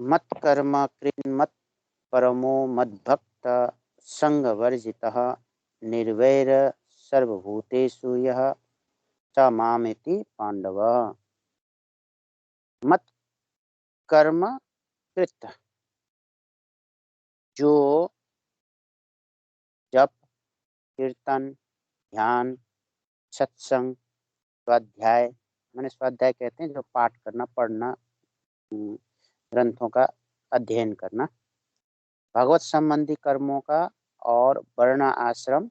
मत कर्म कृन् मत परमो मद्भक्त संगवर्जितः निर्वैर सर्वभूतेषु यः स मामेति पांडव। मत कर्म कृत, जो जप, कीर्तन, ध्यान, सत्संग, स्वाध्याय, माने स्वाध्याय कहते हैं जो पाठ करना, पढ़ना, ग्रंथों का अध्ययन करना, भगवत संबंधी कर्मों का और वर्ण आश्रम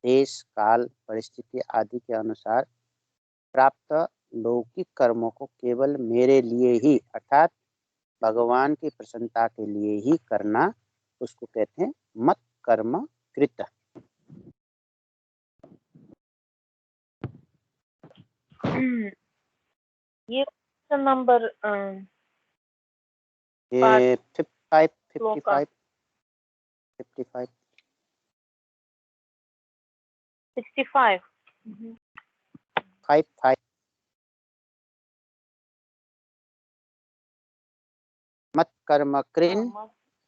देश काल परिस्थिति आदि के अनुसार प्राप्त लौकिक कर्मों को केवल मेरे लिए ही अर्थात भगवान की प्रसन्नता के लिए ही करना, उसको कहते हैं मत कर्म कृत। ये नंबर ये 55 श्लोका 55 65। 55 मत कर्म कृन्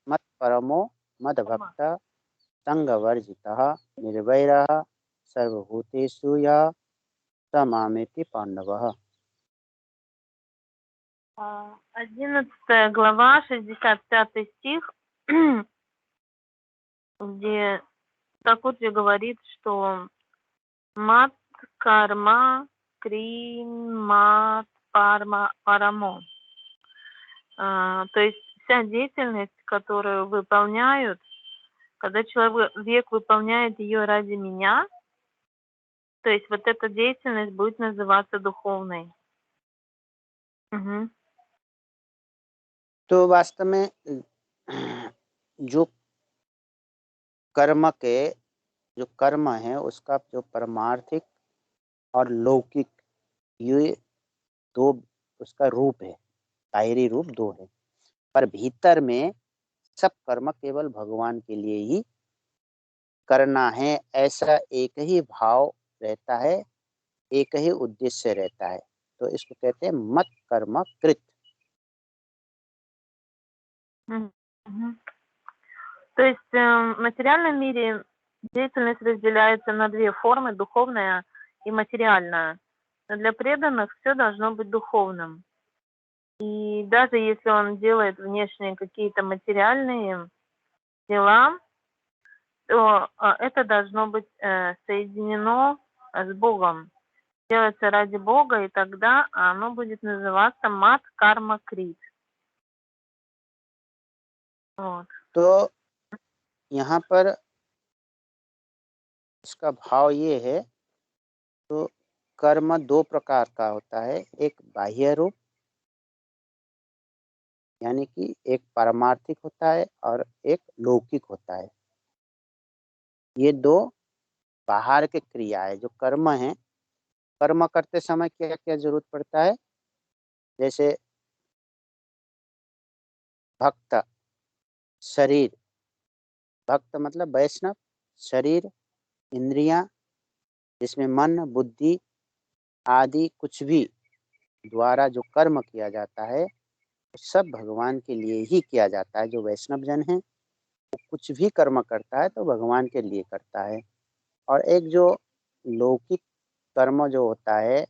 मत परमो मद भक्त संगवर्जितः निर्वैरः सर्वभूतेषु यः स मामेति पांडवः। 11 глава, 65 стих, где Такутри говорит, что мат карма крин мат парма парамо. То есть вся деятельность, которую выполняют, когда человек выполняет ее ради меня, то есть вот эта деятельность будет называться दуховной. तो वास्तव में जो कर्म के जो कर्म है उसका जो परमार्थिक और लौकिक, ये दो उसका रूप है, बाहरी रूप दो है, पर भीतर में सब कर्म केवल भगवान के लिए ही करना है, ऐसा एक ही भाव रहता है, एक ही उद्देश्य रहता है, तो इसको कहते हैं मत कर्म कृत। То есть в материальном мире деятельность разделяется на две формы, духовная и материальная. Но для преданных все должно быть духовным. И даже если он делает внешние какие-то материальные дела, то это должно быть соединено с Богом. Делается ради Бога, и тогда оно будет называться мат карма крит. Вот. तो यहाँ पर इसका भाव ये है, तो कर्म दो प्रकार का होता है, एक बाह्य रूप यानी कि एक पारमार्थिक होता है और एक लौकिक होता है। ये दो बाहर के क्रिया है। जो कर्म है, कर्म करते समय क्या क्या जरूरत पड़ता है, जैसे भक्त, शरीर, भक्त मतलब वैष्णव, शरीर, इंद्रियां, जिसमें मन, बुद्धि आदि कुछ भी द्वारा जो कर्म किया जाता है सब भगवान के लिए ही किया जाता है। जो वैष्णव जन है वो कुछ भी कर्म करता है तो भगवान के लिए करता है। और एक जो लौकिक कर्म जो होता है,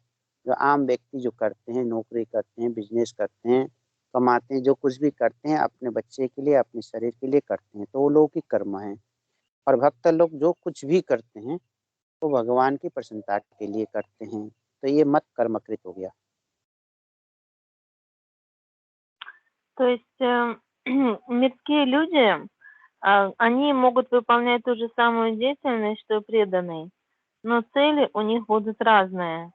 जो आम व्यक्ति जो करते हैं, नौकरी करते हैं, बिजनेस करते हैं, कमाते हैं, जो कुछ भी करते हैं अपने बच्चे के लिए, अपने शरीर के लिए करते हैं, तो वो लौकिक कर्म है। और भक्त लोग जो कुछ भी करते हैं वो भगवान की प्रसन्नता के लिए करते हैं, तो ये मत कर्मकृत हो गया। То есть мирские люди, они могут выполнять ту же самую деятельность, что и преданные, но цели у них будут разные.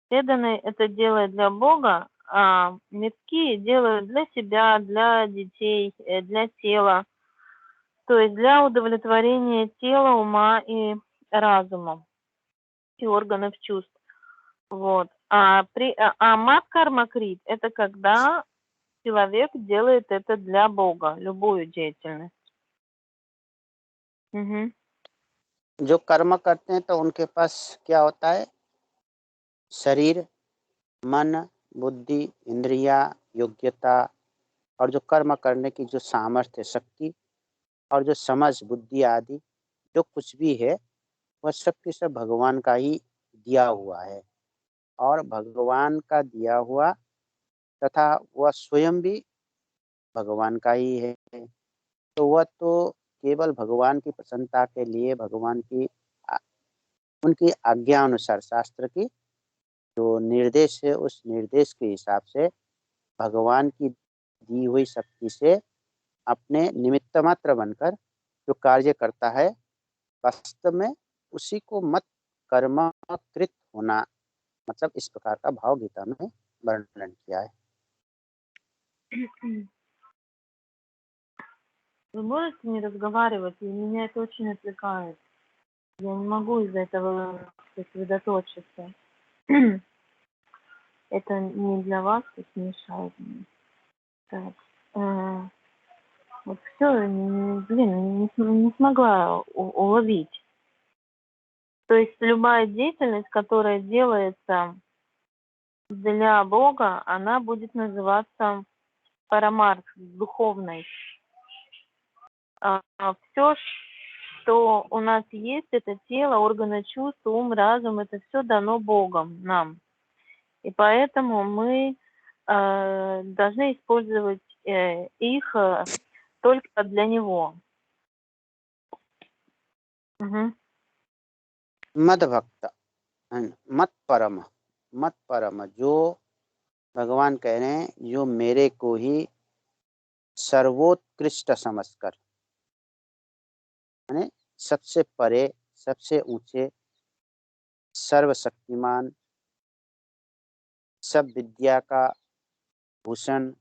Преданный это делает для Бога, а мирские делают для себя, для детей, для тела, то есть для удовлетворения тела, ума и разума, и органов чувств. Вот. А мат карма крит это когда человек делает это для Бога, любую деятельность. जो कर्म करते हैं तो उनके पास क्या होता है, शरीर, मन, बुद्धि, इंद्रिया, योग्यता, और जो कर्म करने की जो सामर्थ्य, शक्ति और जो समझ, बुद्धि आदि जो कुछ भी है, वह सब के सब भगवान का ही दिया हुआ है। और भगवान का दिया हुआ तथा वह स्वयं भी भगवान का ही है। तो वह तो केवल भगवान की प्रसन्नता के लिए, भगवान की उनकी आज्ञा अनुसार, शास्त्र की जो निर्देश है, उस निर्देश के हिसाब से भगवान की दी हुई शक्ति से अपने निमित्त मात्र बनकर जो कार्य करता है, वास्तव में उसी को मत कर्मकृत होना, मतलब इस प्रकार का भाव गीता में वर्णन किया है। Вы можете не разговаривать, и меня это очень отвлекает. Я не могу из-за этого сосредоточиться. Это не для вас, это мешает мне. Так, вот все, не смогла уловить. То есть любая деятельность, которая делается для Бога, она будет называться парамарх, духовной. Все, что у нас есть, это тело, органы чувств, ум, разум, это все дано Богом нам. И поэтому мы должны использовать их только для Него. Угу. मद भक्त, मत परम, जो भगवान कह रहे हैं, जो मेरे को ही सर्वोत्कृष्ट समझकर, यानी सबसे परे, सबसे ऊंचे, सर्वशक्तिमान, सब विद्या का भूषण,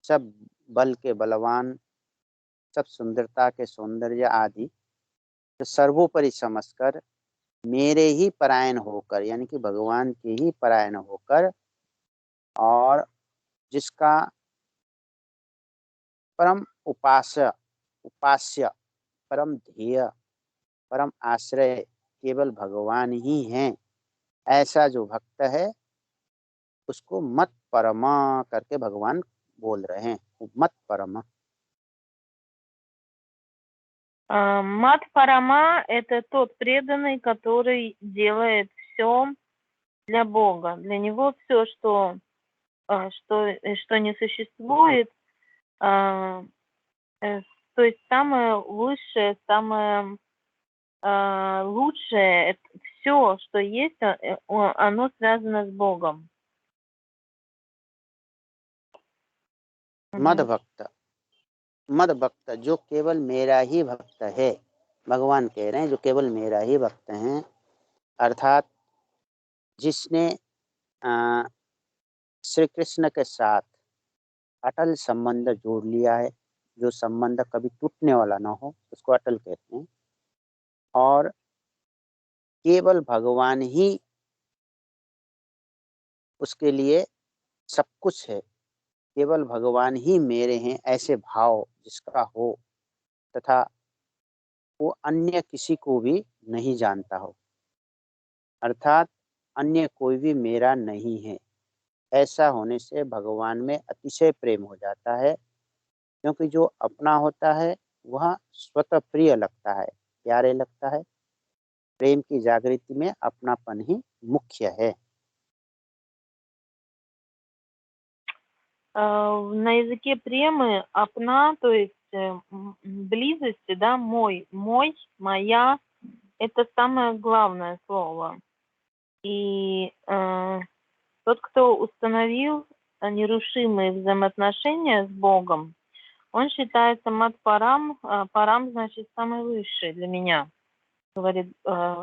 सब बल के बलवान, सब सुंदरता के सौंदर्य आदि, तो सर्वोपरि समझकर मेरे ही परायण होकर, यानी कि भगवान के ही परायण होकर, और जिसका परम उपास्य, परम ध्येय, परम आश्रय केवल भगवान ही हैं, ऐसा जो भक्त है, उसको मत परमा करके भगवान बोल रहे हैं। मत परमा, Мат Парама – это тот преданный, который делает все для Бога. Для него все, что не существует, то есть самое высшее, самое лучшее, все, что есть, оно связано с Богом. मद भक्त जो केवल मेरा ही भक्त है, भगवान कह रहे हैं जो केवल मेरा ही भक्त हैं, अर्थात जिसने श्री कृष्ण के साथ अटल संबंध जोड़ लिया है, जो संबंध कभी टूटने वाला ना हो, उसको अटल कहते हैं। और केवल भगवान ही उसके लिए सब कुछ है, केवल भगवान ही मेरे हैं, ऐसे भाव जिसका हो, तथा वो अन्य किसी को भी नहीं जानता हो, अर्थात अन्य कोई भी मेरा नहीं है, ऐसा होने से भगवान में अतिशय प्रेम हो जाता है। क्योंकि जो अपना होता है वह स्वतः प्रिय लगता है, प्यारे लगता है। प्रेम की जागृति में अपनापन ही मुख्य है। На языке премы апна, то есть близости, да, мой, моя, это самое главное слово. И тот, кто установил нерушимые взаимоотношения с Богом, он считается мат-парам. Парам значит самый высший для меня, говорит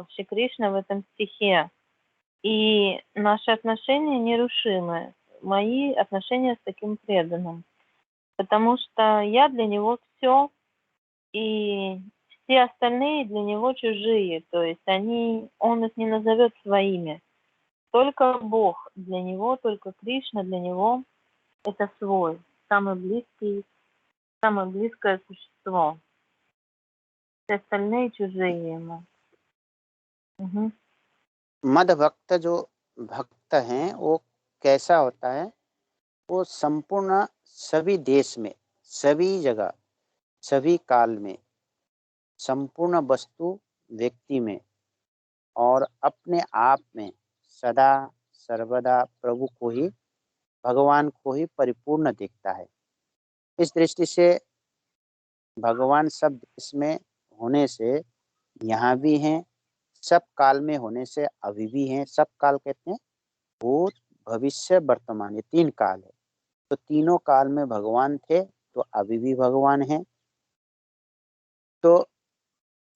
Шри Кришна в этом стихе. И наши отношения нерушимы. Мои отношения с таким преданным. Потому что я для него все, и все остальные для него чужие. То есть он их не назовет своими. Только Бог для него, только Кришна для него это свой, самый близкий, самое близкое существо. Все остальные чужие ему. Угу. मद भक्त जो भक्त हैं वो कैसा होता है? वो संपूर्ण सभी देश में, सभी जगह, सभी काल में, संपूर्ण वस्तु, व्यक्ति में और अपने आप में सदा सर्वदा प्रभु को ही, भगवान को ही परिपूर्ण देखता है। इस दृष्टि से भगवान सब देश में होने से यहाँ भी हैं, सब काल में होने से अभी भी हैं। सब काल कहते हैं भूत, भविष्य, वर्तमान, ये 3 काल है। तो तीनों काल में भगवान थे, तो अभी भी भगवान हैं। तो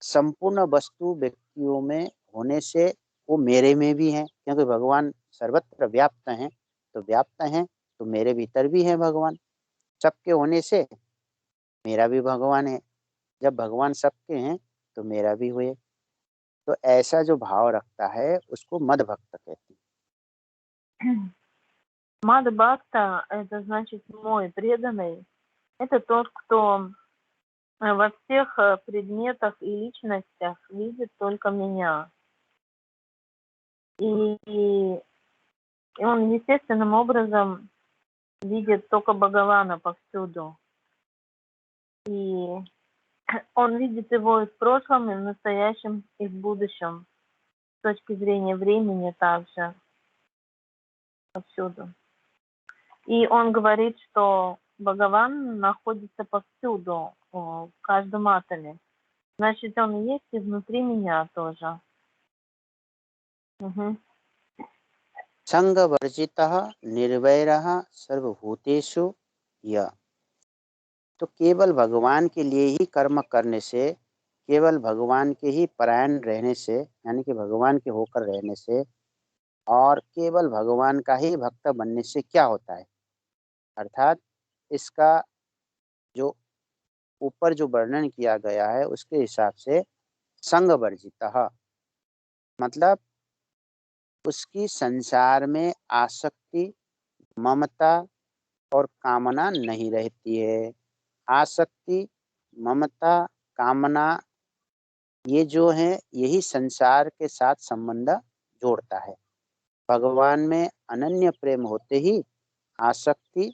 संपूर्ण वस्तु व्यक्तियों में होने से वो मेरे में भी हैं, क्योंकि भगवान सर्वत्र व्याप्त हैं। तो व्याप्त हैं तो मेरे भीतर भी है भगवान। सबके होने से मेरा भी भगवान है। जब भगवान सबके हैं तो मेरा भी हुए। तो ऐसा जो भाव रखता है उसको मद भक्त कहते हैं। Мад Бхакта — это значит мой преданный. Это тот, кто во всех предметах и личностях видит только меня. И он естественным образом видит только Бхагавана повсюду. И он видит его и в прошлом, и в настоящем, и в будущем. С точки зрения времени также. Повсюду. И он говорит, что Бхагаван находится повсюду, в каждом атоме. Значит, он есть и внутри меня тоже. Угу. संग वर्जितः निर्वैरः सर्वभूतेषु यः। तो केवल भगवान के लिए ही कर्म करने से, केवल भगवान के ही परायण रहने से, यानी कि भगवान के होकर रहने से और केवल भगवान का ही भक्त बनने से क्या होता है? अर्थात इसका जो ऊपर जो वर्णन किया गया है उसके हिसाब से संग वर्जितः मतलब उसकी संसार में आसक्ति, ममता और कामना नहीं रहती है। आसक्ति, ममता, कामना ये जो है यही संसार के साथ संबंध जोड़ता है। भगवान में अनन्य प्रेम होते ही आसक्ति,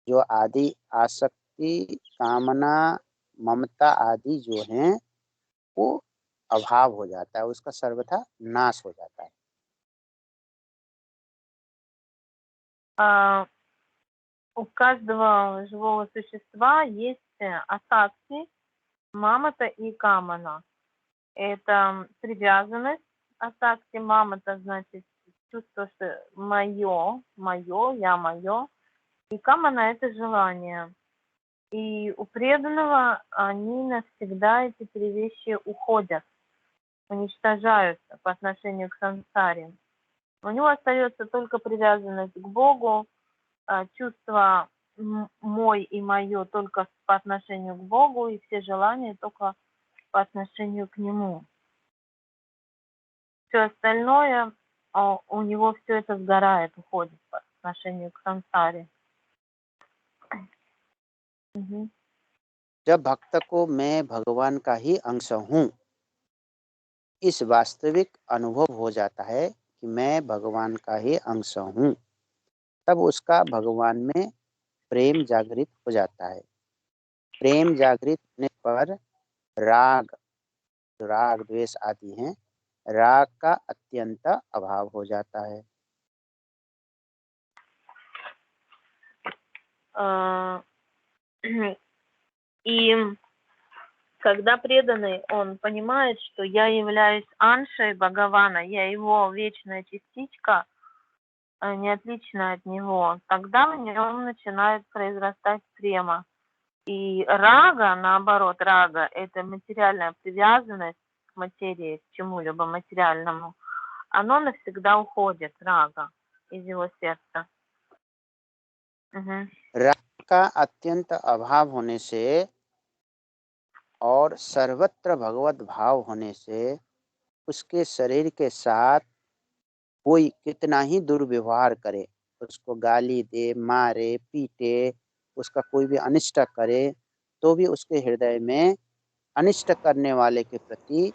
जो आदि आसक्ति, कामना, ममता आदि जो हैं वो अभाव हो जाता है, उसका सर्वथा नाश हो जाता है। У каждого живого существа есть асакти, мамата и камана. Это привязанность. Асакти, мамата значит чувство, что мое, я мое. И камана — это желание. И у преданного они навсегда, эти 3 вещи, уходят, уничтожаются по отношению к сансаре. У него остается только привязанность к Богу, чувство мой и мое только по отношению к Богу, и все желания только по отношению к Нему. Все остальное, у него все это сгорает, уходит по отношению к сансаре. जब भक्त को मैं भगवान का ही अंश हूँ, इस वास्तविक अनुभव हो जाता है कि मैं भगवान का ही अंश हूँ, तब उसका भगवान में प्रेम जागृत हो जाता है। प्रेम जागृत होने पर राग, जो राग द्वेष आदि हैं, राग का अत्यंत अभाव हो जाता है। И когда преданный, он понимает, что я являюсь аншей Бхагавана, я его вечная частичка, не отличная от него, тогда в нем начинает произрастать према. И рага, наоборот, рага — это материальная привязанность к материи, к чему-либо материальному. Оно навсегда уходит, рага, из его сердца. राग का अत्यंत अभाव होने से और सर्वत्र भगवत भाव होने से उसके शरीर के साथ कोई कितना ही दुर्व्यवहार करे, उसको गाली दे, मारे, पीटे, उसका कोई भी अनिष्ट करे, तो भी उसके हृदय में अनिष्ट करने वाले के प्रति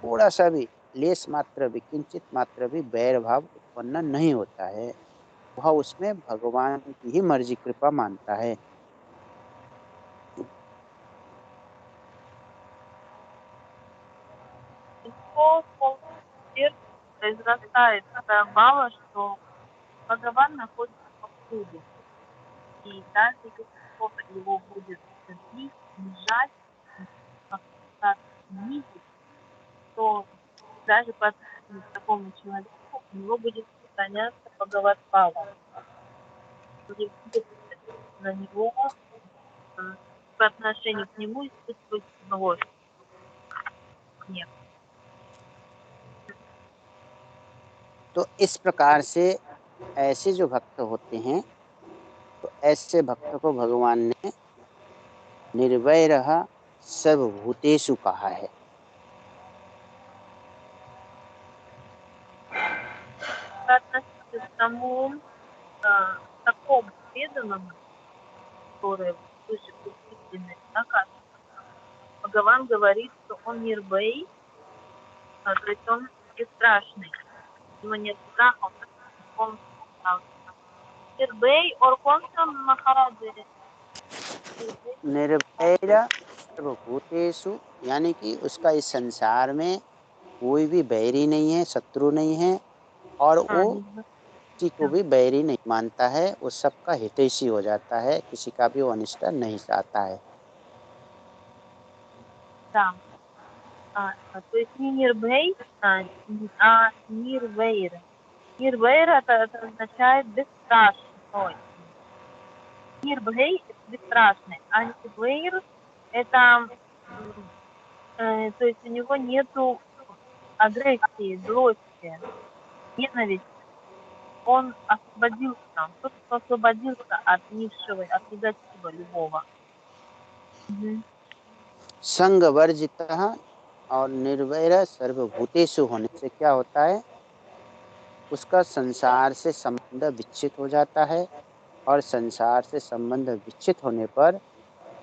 थोड़ा सा भी, लेस मात्र भी, किंचित मात्र भी बैर भाव उत्पन्न नहीं होता है। वह उसमें भगवान की ही मर्जी कृपा मानता है। Легко в сердце произрастает бхава, что Бхагаван находится повсюду. И даже если кто-то его будет бить, унижать, как-то унизить, то даже по отношению к такому человеку у него будет сохраняться Бхагават-бхава. Не будет на него по отношению к нему испытывать злость. Нет. तो इस प्रकार से ऐसे जो भक्त होते हैं, तो ऐसे भक्त को भगवान ने निर्वैरः सर्वभूतेषु कहा है। По отношению к тому такому преданному, который выше пустительный, Бхагаван говорит, что он нирвей, то есть он бесстрашный. У него нет страха, он нирвей और कौन सा महाराज है? निर्वैर सर्वभूतेषु, यानी कि उसका इस संसार में कोई भी बैरी नहीं है, शत्रु नहीं है, और वो किसी को भी बैरी नहीं मानता है, वो सबका हितैषी हो जाता है, किसी का भी वो अनिष्ट नहीं चाहता है। तो есть не нирбей, а нирвейр. Нирвейр это означает бесстрашный. Нирбей это бесстрашный, а нирвейр это, то есть у него нету агрессии, злости, ненависти. Он освободился, тот, кто освободился от низшего, от негатива любого. संग वर्जितः और निर्वैर सर्वभूतेषु होने से क्या होता है, उसका संसार से संबंध विच्छित हो जाता है, और संसार से संबंध विच्छित होने पर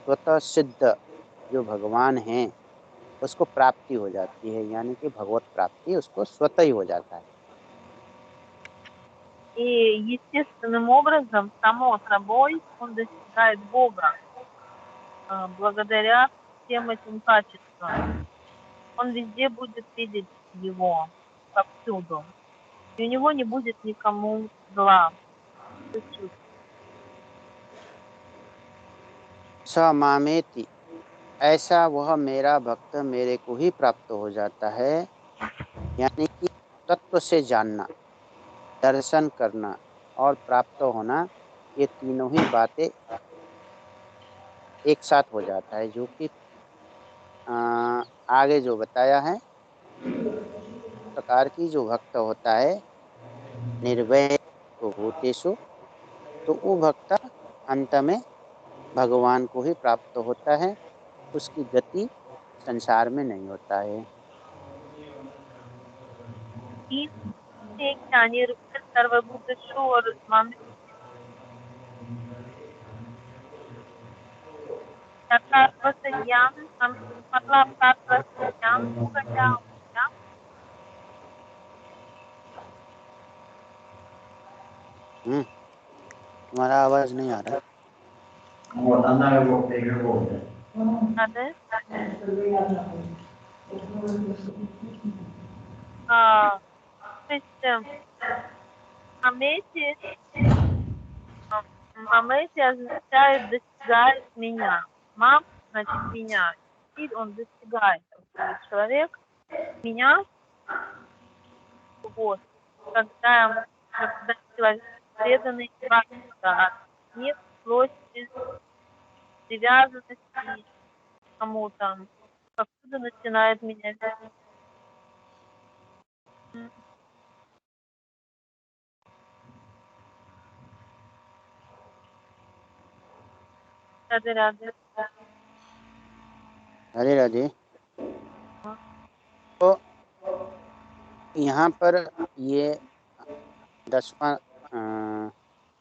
स्वतः सिद्ध जो भगवान हैं उसको प्राप्ति हो जाती है, यानी कि भगवत प्राप्ति उसको स्वतः ही हो जाता है। И естественным образом, само собой, он достигает Бога благодаря всем этим качествам. Он везде будет видеть его, повсюду. И у него не будет никому зла. स मामेति, ऐसा वह मेरा भक्त मेरे को ही प्राप्त हो जाता है, यानी कि तत्व से जानना, दर्शन करना और प्राप्त होना, ये तीनों ही बातें एक साथ हो जाता है, जो कि आगे जो बताया है प्रकार की जो भक्त होता है निर्वैर भूतेषु, तो वो भक्त अंत में भगवान को ही प्राप्त होता है, उसकी गति संसार में नहीं होता है। सर्वभूतेषु और मामे तुम्हारा आवाज नहीं आ रहा। то есть Мамети означает достигает меня. Мам значит меня. И он достигает. Человек меня. Вот. Когда человек преданный от нет злости, привязанности к кому-то, отсюда начинает меня. राधे राधे। तो यहाँ पर ये 10वां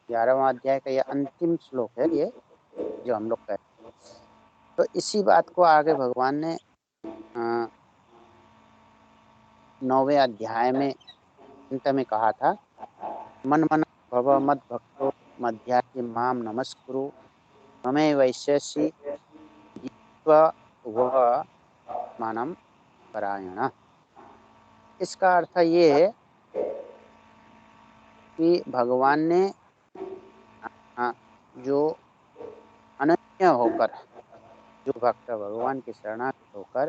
11वां अध्याय का ये अंतिम श्लोक है, ये जो हम लोग कह रहे हैं। तो इसी बात को आगे भगवान ने 9वें अध्याय में अंत में कहा था, मन मन भव मद्भक्तो मध्याति माम नमस्कुरु ममे वैश्यसि व मानम परायण। इसका अर्थ ये है कि भगवान ने जो अनन्य होकर, जो भक्त भगवान के शरणागत होकर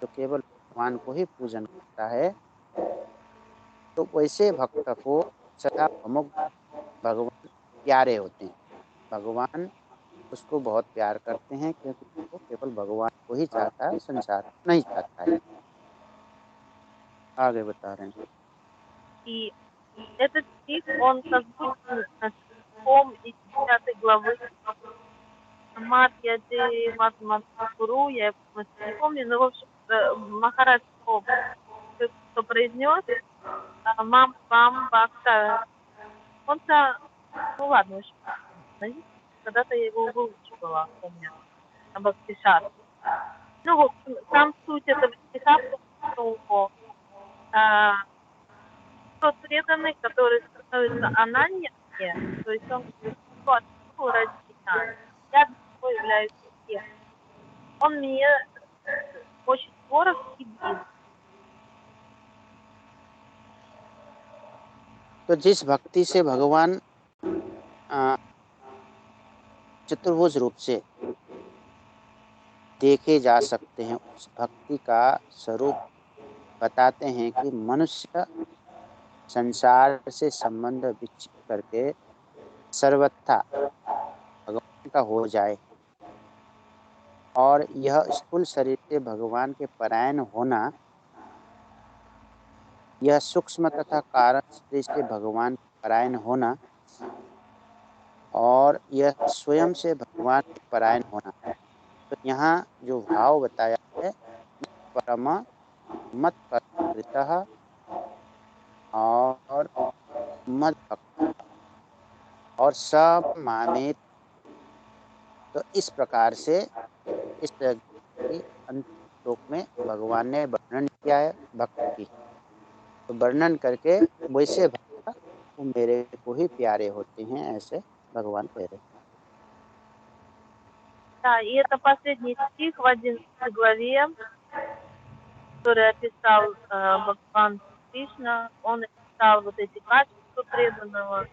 जो केवल भगवान को ही पूजन करता है, तो वैसे भक्त को सदा प्रमुख भगवान प्यारे होते हैं। भगवान उसको बहुत प्यार करते हैं क्योंकि वो केवल भगवान को ही चाहता है, संसार नहीं चाहता है। आगे बता रहे हैं И этот стих, он созвучен стихом из 10 главы Матьяти Матмакуру, я не помню, но в общем Махарадж, кто произнес мам, пам, бакта, он-то, ну ладно, уж, когда-то я его выучивала, помню, на Бхактишат. Ну, в общем, сам суть этого стиха, что тот преданный, который становится ананьями, то есть он отошел ради меня, я для него являюсь всем. Он мне очень дорог и близок. तो जिस भक्ति से भगवान चतुर्भुज रूप से देखे जा सकते हैं, उस भक्ति का स्वरूप बताते हैं कि मनुष्य संसार से संबंध विच्छेद करके सर्वथा भगवान का हो जाए, और यह स्थूल शरीर से भगवान के परायण होना, यह सूक्ष्म तथा कारण शरीर से भगवान के परायण होना, और यह स्वयं से भगवान के परायण होना। तो यहाँ जो भाव बताया है, परम मत परितः और मद भक्त और सब मामेत, तो इस प्रकार से इस अंतिम श्लोक में भगवान ने वर्णन किया है भक्त की। तो वर्णन करके वैसे भक्त वो मेरे को ही प्यारे होते हैं, ऐसे भगवान कह रहे हैं। Да, и это последний стих в 11 главе, который описал Бхагаван Кришна. Он описал вот эти качества преданного,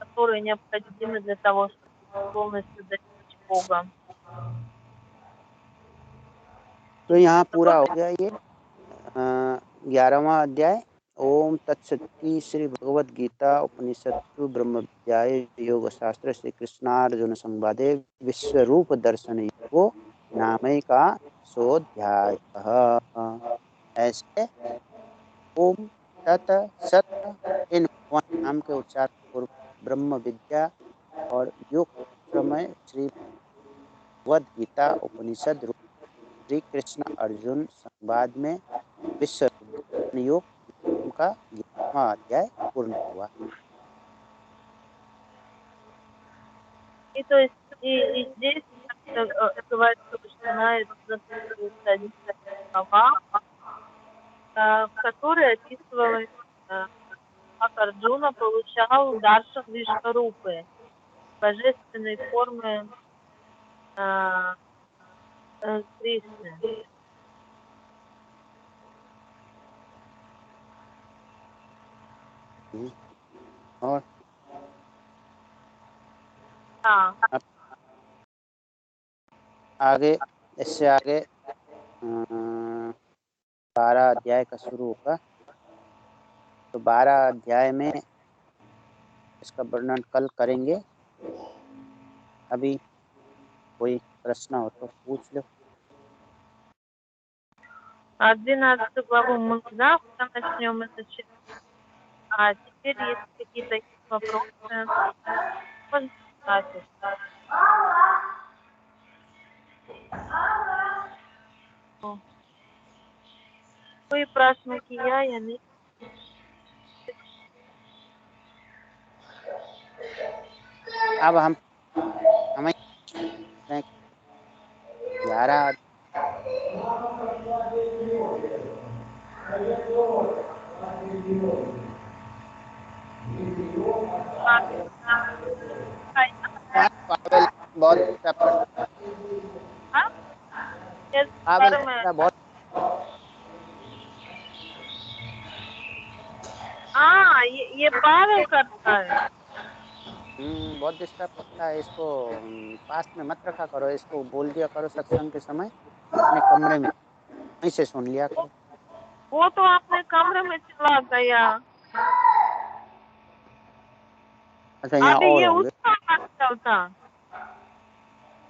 которые необходимы для того, чтобы полностью достичь Бога. तो यहाँ पूरा हो गया ये 11वां अध्याय। ओम तत्सती श्री भगवद गीता उपनिषत्सु ब्रह्म विद्याये योग शास्त्र श्री कृष्णार्जुन संवादे विश्व रूप दर्शन योगो नामैका सोध्याय। ऐसे ओम तत् सत इन नाम के उच्चार पूर्व ब्रह्म विद्या और योग में श्री भगवद गीता उपनिषद रूप श्री कृष्ण अर्जुन संवाद में विश्व योग का 11वां अध्याय पूर्ण हुआ। И то есть и здесь говорится, что на это слова, в которой описывалось, как Арджуна получал даршан Вишварупы, божественной формы Кришны. और हाँ, आगे इससे आगे 12 अध्याय का शुरू होगा। तो 12 अध्याय में इसका वर्णन कल करेंगे। अभी कोई प्रश्न हो तो पूछ लो। 12 главу мы завтра начнем изучать. А теперь, если какие-то вопросы, можно задать. कोई प्रश्न किया या नहीं? अब हमें 11 Gracias. पावेल बहुत डिस्टर्ब करता है। हाँ, इस पावेल बारे में थोड़ा बहुत हाँ, ये पागल करता है। बहुत डिस्टर्ब करता है। इसको पास में मत रखा करो, इसको बोल दिया करो सत्संग के समय अपने कमरे में वहीं से सुन लिया करो। वो तो अपने कमरे में चला गया। अच्छा, यहाँ अभी और ये होंगे। उसका आवाज चलता,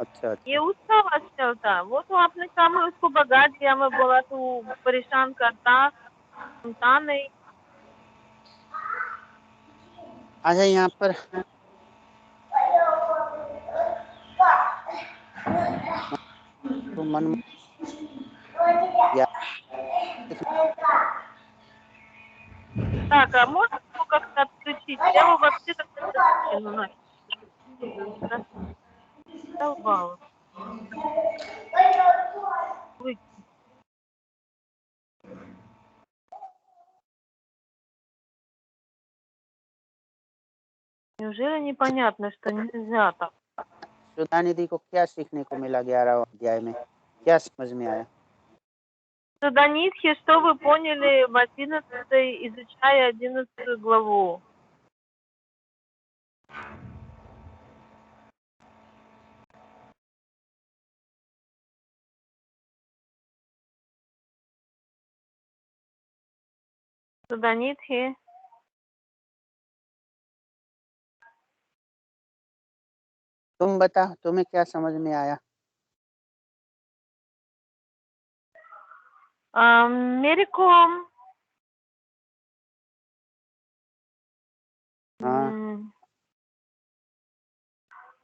अच्छा ये अच्छा। उसका आवाज चलता। वो तो अपने काम में उसको भगा दिया। मैं बोला तू परेशान करता, सुनता नहीं। अच्छा, यहाँ पर तो मन या Kamu suka включить? Я его вообще как-то ну, задолбала. Вы- Неужели непонятно, что нельзя так? सुधानिधि को क्या सीखने को मिला 11वें अध्याय में, क्या समझ में आया? Суданитхи, что вы поняли в 11, изучая 11 главу? Суданитхи. तुम बता, तुम्हें क्या समझ में आया? मेरे को हाँ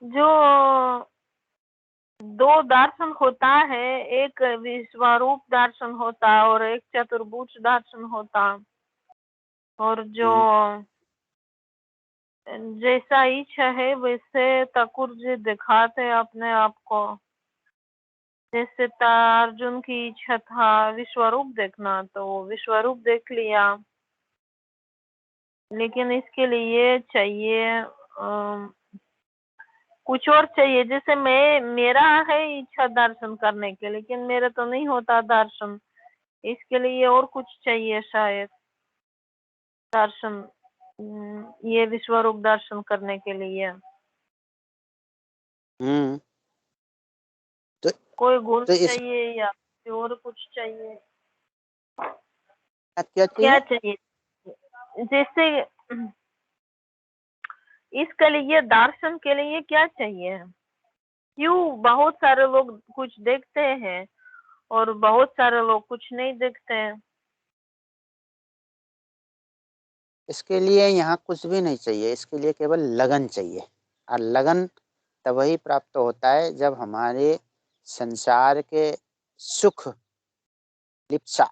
जो दो दर्शन होता है, एक विश्वरूप दर्शन होता और एक चतुर्भुज दर्शन होता। और जो जैसा इच्छा है वैसे ठाकुर जी दिखाते अपने आप को। जैसे अर्जुन की इच्छा था विश्वरूप देखना, तो विश्वरूप देख लिया। लेकिन इसके लिए चाहिए कुछ और चाहिए। जैसे मेरा है इच्छा दर्शन करने के, लेकिन मेरा तो नहीं होता दर्शन। इसके लिए और कुछ चाहिए शायद दर्शन, ये विश्वरूप दर्शन करने के लिए। तो कोई गुण तो इस चाहिए या और कुछ चाहिए? क्या क्या चाहिए? चाहिए? जैसे इसके लिए दर्शन के लिए क्या चाहिए? क्यों बहुत सारे लोग कुछ देखते हैं और बहुत सारे लोग कुछ नहीं देखते हैं? इसके लिए यहाँ कुछ भी नहीं चाहिए, इसके लिए केवल लगन चाहिए। और लगन तभी प्राप्त होता है जब हमारे संसार के सुख लिप्सा,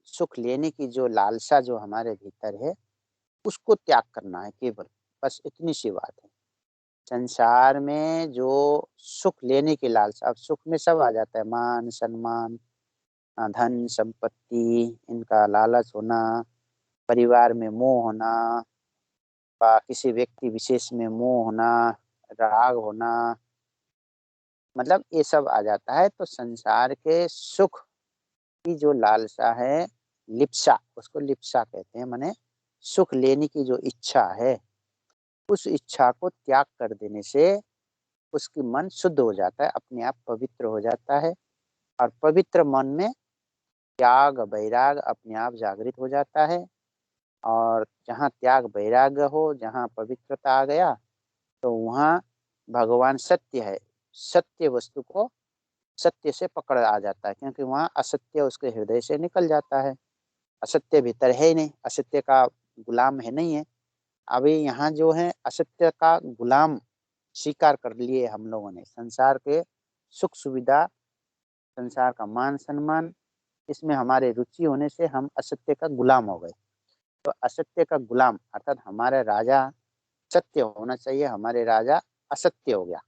सुख लेने की जो लालसा जो हमारे भीतर है उसको त्याग करना है केवल। बस इतनी सी बात है। संसार में जो सुख लेने की लालसा, अब सुख में सब आ जाता है, मान सम्मान, धन संपत्ति, इनका लालच होना, परिवार में मोह होना, किसी व्यक्ति विशेष में मोह होना, राग होना, मतलब ये सब आ जाता है। तो संसार के सुख की जो लालसा है, लिप्सा, उसको लिप्सा कहते हैं, माने सुख लेने की जो इच्छा है, उस इच्छा को त्याग कर देने से उसकी मन शुद्ध हो जाता है, अपने आप पवित्र हो जाता है। और पवित्र मन में त्याग वैराग अपने आप जागृत हो जाता है। और जहाँ त्याग वैराग्य हो, जहाँ पवित्रता आ गया, तो वहाँ भगवान सत्य है। सत्य वस्तु को सत्य से पकड़ आ जाता है, क्योंकि वहाँ असत्य उसके हृदय से निकल जाता है। असत्य भीतर है ही नहीं, असत्य का गुलाम है नहीं है। अभी यहाँ जो है असत्य का गुलाम स्वीकार कर लिए हम लोगों ने। संसार के सुख सुविधा, संसार का मान सम्मान, इसमें हमारे रुचि होने से हम असत्य का गुलाम हो गए। तो असत्य का गुलाम अर्थात हमारा राजा सत्य होना चाहिए, हमारे राजा असत्य हो गया।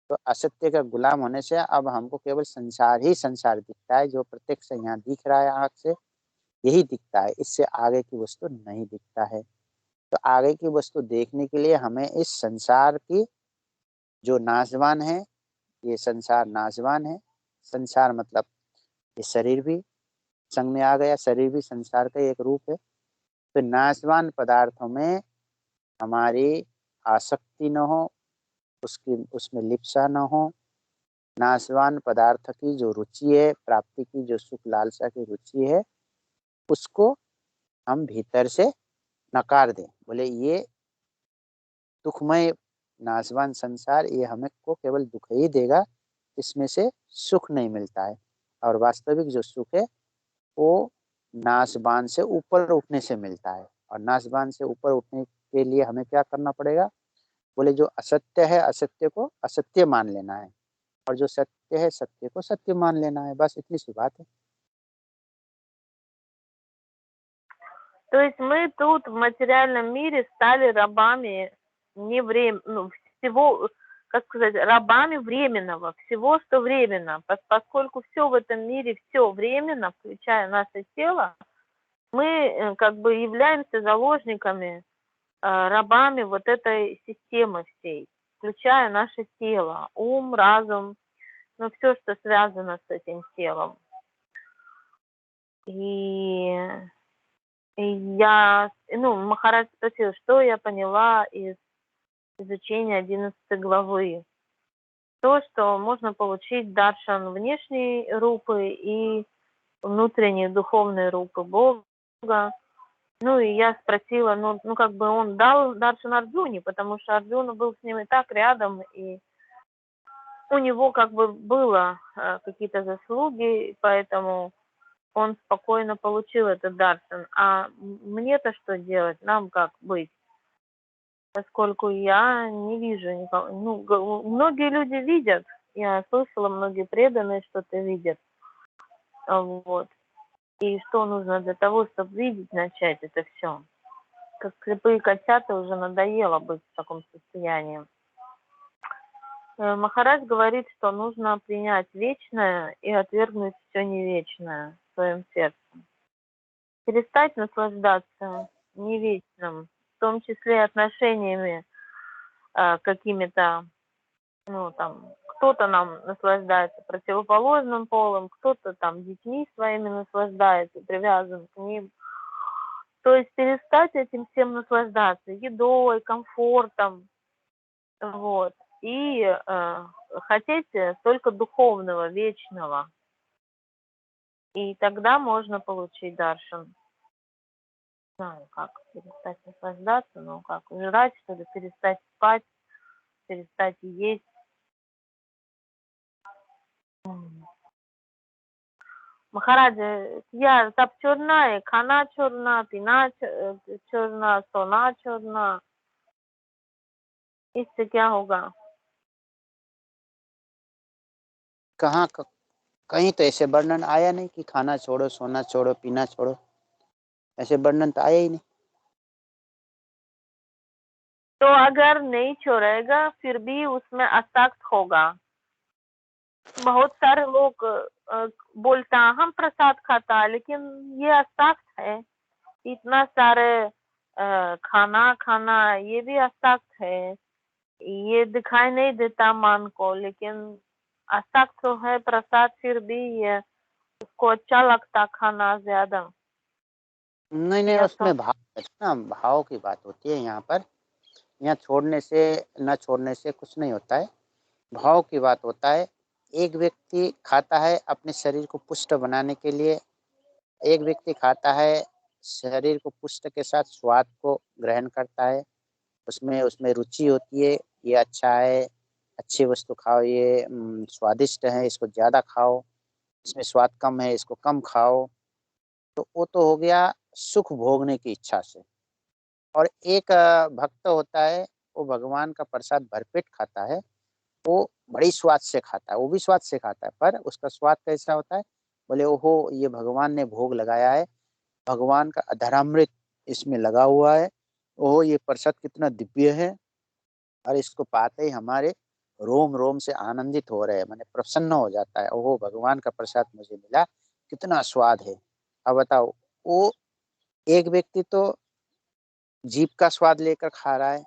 तो असत्य का गुलाम होने से अब हमको केवल संसार ही संसार दिखता है, जो प्रत्यक्ष यहाँ दिख रहा है आँख से, यही दिखता है, इससे आगे की वस्तु नहीं दिखता है। तो तो आगे की वस्तु देखने के लिए हमें इस संसार की जो नाशवान है, ये संसार नाशवान है। संसार मतलब ये शरीर भी संग में आ गया, शरीर भी संसार का एक रूप है। तो नाशवान पदार्थों में हमारी आसक्ति न हो, उसमें लिप्सा न हो। नाशवान पदार्थ की जो रुचि है, प्राप्ति की जो सुख लालसा की रुचि है, उसको हम भीतर से नकार दें। बोले ये दुखमय नाशवान संसार, ये हमें को केवल दुख ही देगा, इसमें से सुख नहीं मिलता है। और वास्तविक जो सुख है वो नाशवान से ऊपर उठने से मिलता है। और नाशवान से ऊपर उठने के लिए हमें क्या करना पड़ेगा? बोले जो असत्य है, असत्य को असत्य मान लेना है, और जो सत्य है, सत्य को सत्य मान लेना है। बस इतनी सी बात है। То есть мы тут в материальном мире стали рабами не всего, как сказать, рабами временного, всего, что временно. Поскольку все в этом мире, все временно, включая наше тело, мы как бы являемся заложниками, рабами вот этой системы всей, включая наше тело, ум, разум, ну, все, что связано с этим телом. И Махарадж спросил, что я поняла из изучения 11 главы. То, что можно получить даршан внешней рупы и внутренней духовной рупы Бога. Ну и я спросила, как бы он дал даршан Арджуне, потому что Арджуна был с ним и так рядом, и у него как бы было какие-то заслуги, поэтому он спокойно получил этот даршан. А мне-то что делать? Нам как быть? Поскольку я не вижу никого. Многие люди видят. Я слышала, многие преданные что-то видят. Вот. И что нужно для того, чтобы видеть, начать это все? Как слепые котята, уже надоело быть в таком состоянии. Махарадж говорит, что нужно принять вечное и отвергнуть все невечное в своем сердце. Перестать наслаждаться невечным, в том числе отношениями какими-то, кто-то нам наслаждается противоположным полом, кто-то там детьми своими наслаждается, привязан к ним. То есть перестать этим всем наслаждаться, едой, комфортом, вот, и хотеть только духовного, вечного. И тогда можно получить даршан. Не знаю, как перестать наслаждаться, как жрать, что ли, перестать спать, перестать есть. Махарадж, я सब छोड़ना है, खाना छोड़ना, पीना छोड़ना, सोना छोड़ना, इससे क्या होगा? कहीं तो ऐसे वर्णन आया नहीं कि खाना छोड़ो, सोना छोड़ो, पीना छोड़ो। ऐसे वर्णन तो आया ही नहीं। तो अगर नहीं छोड़ेगा फिर भी उसमें आसक्त होगा। बहुत सारे लोग बोलता हम प्रसाद खाता, लेकिन ये आसक्त है। इतना सारे खाना ये भी आसक्त है। ये दिखाई नहीं देता मन को, लेकिन आसक्त तो है प्रसाद, फिर भी ये उसको अच्छा लगता खाना ज्यादा। नहीं, उसमें भाव है ना, भाव की बात होती है यहाँ पर। यहाँ छोड़ने से न छोड़ने से कुछ नहीं होता है, भाव की बात होता है। एक व्यक्ति खाता है अपने शरीर को पुष्ट बनाने के लिए, एक व्यक्ति खाता है शरीर को पुष्ट के साथ स्वाद को ग्रहण करता है, उसमें रुचि होती है, ये अच्छा है, अच्छी वस्तु खाओ, ये स्वादिष्ट है, इसको ज़्यादा खाओ, इसमें स्वाद कम है, इसको कम खाओ। तो वो तो हो गया सुख भोगने की इच्छा से। और एक भक्त होता है, वो भगवान का प्रसाद भरपेट खाता है, वो बड़ी स्वाद से खाता है, वो भी स्वाद से खाता है, पर उसका स्वाद कैसा होता है? बोले ओहो, ये भगवान ने भोग लगाया है, भगवान का अधरामृत इसमें लगा हुआ है, ओहो ये प्रसाद कितना दिव्य है, और इसको पाते ही हमारे रोम रोम से आनंदित हो रहे हैं, माने प्रसन्न हो जाता है, ओहो भगवान का प्रसाद मुझे मिला, कितना स्वाद है। अब बताओ, वो एक व्यक्ति तो जीभ का स्वाद लेकर खा रहा है,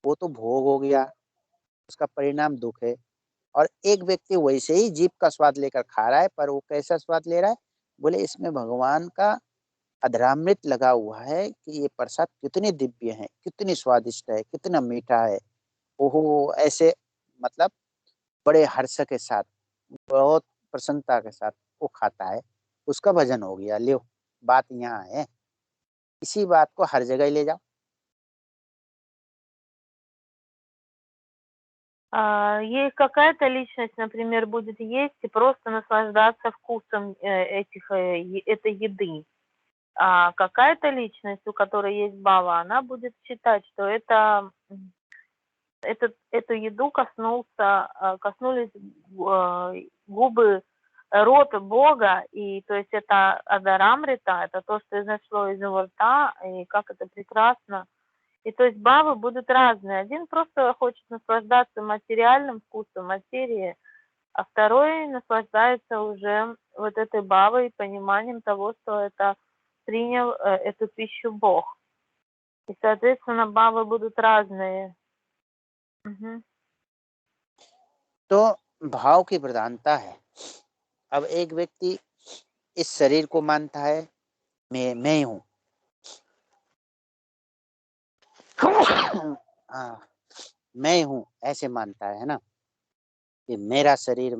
वो तो भोग हो गया, उसका परिणाम दुख है। और एक व्यक्ति वैसे ही जीभ का स्वाद लेकर खा रहा है, पर वो कैसा स्वाद ले रहा है, बोले इसमें भगवान का अधरामृत लगा हुआ है कि ये प्रसाद कितनी दिव्य है, कितनी स्वादिष्ट है, कितना मीठा है। ओहो, ऐसे मतलब बड़े हर्ष के साथ, बहुत प्रसन्नता के साथ वो खाता है, उसका भजन हो गया। लो, बात यहाँ है, इसी बात को हर जगह ले जाओ। Какая-то личность, например, будет есть и просто наслаждаться вкусом этой еды. А какая-то личность, у которой есть бава, она будет считать, что эту еду коснулись губы, рот Бога, и то есть это адарамрита, это то, что изошло из его рта, и как это прекрасно. И то есть бавы будут разные. Один просто хочет наслаждаться материальным вкусом материи, а второй наслаждается уже вот этой бавой, пониманием того, что это принял эту пищу Бог. И, соответственно, бавы будут разные. Мгм. तो भाव की प्रधानता है। अब एक व्यक्ति इस शरीर को मानता है मैं हूँ, मैं हूँ ऐसे मानता है ना, कि मेरा शरीर,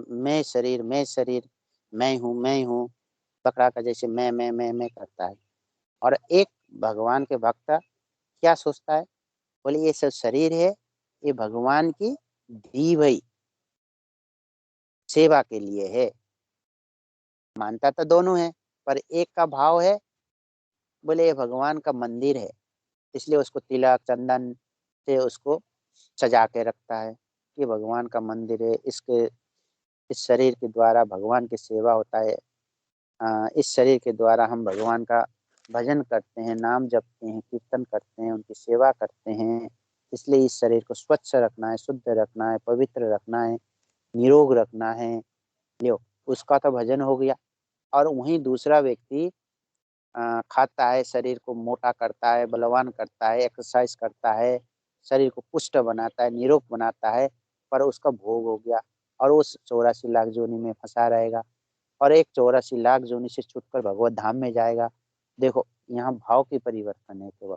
मैं हूँ, बकरा का जैसे मैं करता है। और एक भगवान के भक्त क्या सोचता है, बोले ये सब शरीर है, ये भगवान की दी हुई सेवा के लिए है। मानता तो दोनों है, पर एक का भाव है, बोले ये भगवान का मंदिर है, इसलिए उसको तिलक चंदन से उसको सजा के रखता है कि भगवान का मंदिर है, इसके इस शरीर के द्वारा भगवान की सेवा होता है। इस शरीर के द्वारा हम भगवान का भजन करते हैं, नाम जपते हैं, कीर्तन करते हैं, उनकी सेवा करते हैं। इसलिए इस शरीर को स्वच्छ रखना है, शुद्ध रखना है, पवित्र रखना है, निरोग रखना है। लो, उसका तो भजन हो गया। और वहीं दूसरा व्यक्ति खाता है, शरीर को मोटा करता है, बलवान करता है, एक्सरसाइज करता है, शरीर को पुष्ट बनाता है, निरोग बनाता है, पर उसका भोग हो गया और वो 84 लाख योनि में फंसा रहेगा। और एक 84 लाख योनि से छूटकर भगवत धाम में जाएगा। देखो, यहाँ भाव की परिवर्तन है केवल।